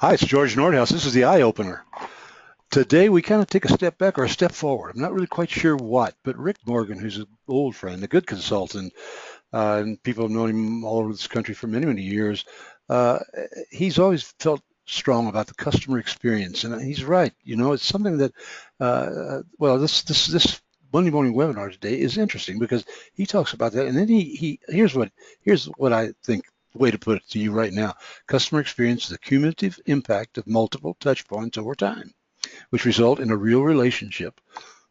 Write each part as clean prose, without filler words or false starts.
Hi, it's George Nordhaus. This is the Eye Opener. Today we kind of take a step back or a step forward. I'm not really quite sure what, but Rick Morgan, who's an old friend, a good consultant, and people have known him all over this country for many, many years. Uh, he's always felt strong about the customer experience, and he's right. You know, it's something that, well, this Monday morning webinar today is interesting because he talks about that, and then he here's what I think. The way to put it to you right now: customer experience is the cumulative impact of multiple touch points over time, which result in a real relationship,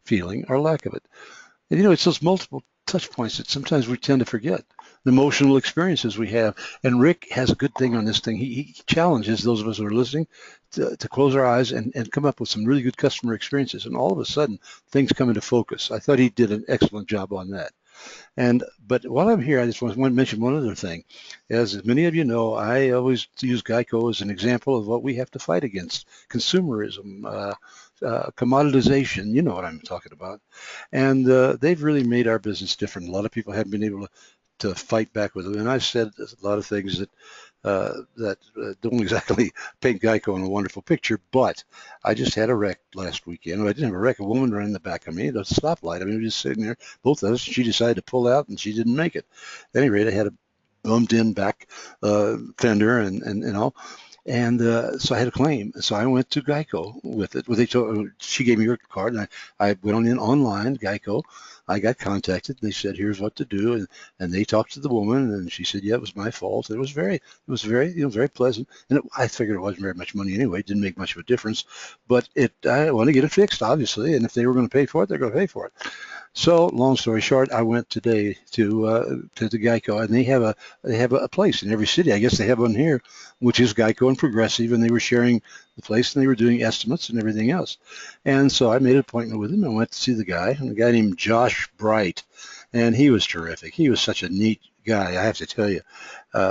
feeling, or lack of it. And you know, it's those multiple touch points that sometimes we tend to forget, the emotional experiences we have. And Rick has a good thing on this thing. He challenges those of us who are listening to close our eyes and come up with some really good customer experiences. And all of a sudden, things come into focus. I thought he did an excellent job on that. But while I'm here, I just want to mention one other thing. As many of you know, I always use Geico as an example of what we have to fight against: consumerism, commoditization. You know what I'm talking about. And they've really made our business different. A lot of people haven't been able to fight back with them. And I've said a lot of things that don't exactly paint Geico in a wonderful picture, but I just had a wreck last weekend. I didn't have a wreck. A woman ran in the back of me at a stoplight. I mean, we were just sitting there, both of us. She decided to pull out, and she didn't make it. At any rate, I had a bumped in back fender and you know, and so I had a claim. So I went to Geico with it. Well, she gave me her card, and I went on in online, Geico. I got contacted. They said, "Here's what to do," and they talked to the woman, and she said, "Yeah, it was my fault." It was very, very pleasant. And I figured it wasn't very much money anyway. It didn't make much of a difference, but I want to get it fixed, obviously. And if they were going to pay for it, they're going to pay for it. So, long story short, I went today to the Geico, and they have a place in every city. I guess they have one here, which is Geico and Progressive, and they were sharing the place, and they were doing estimates and everything else. And so I made an appointment with him. I went to see the guy, and a guy named Josh Bright, and he was terrific. He was such a neat guy, I have to tell you,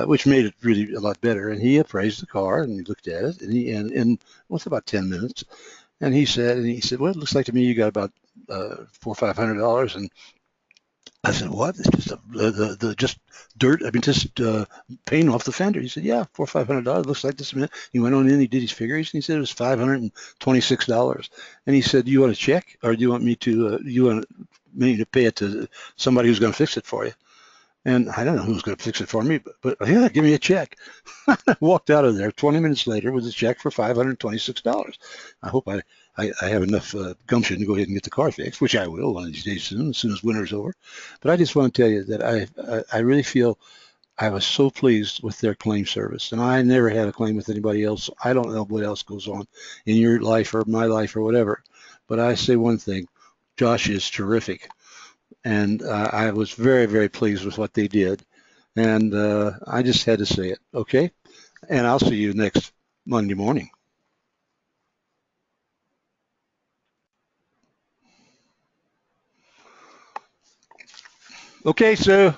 which made it really a lot better. And he appraised the car, and he looked at it, and in what's about 10 minutes, and he said, well, it looks like to me you got about $400 or $500. And I said, what? It's just the just dirt. I mean, just paint off the fender. He said, yeah, $400 or $500. Looks like this. He went on in. He did his figures, and he said it was $526. And he said, do you want a check, or do you want me to pay it to somebody who's going to fix it for you? And I don't know who's going to fix it for me, but yeah, give me a check. I walked out of there 20 minutes later with a check for $526. I hope I have enough gumption to go ahead and get the car fixed, which I will one of these days soon, as soon as winter's over. But I just want to tell you that I really feel I was so pleased with their claim service. And I never had a claim with anybody else. I don't know what else goes on in your life or my life or whatever. But I say one thing: Josh is terrific. And I was very, very pleased with what they did. And I just had to say it. Okay. And I'll see you next Monday morning. Okay, Sue.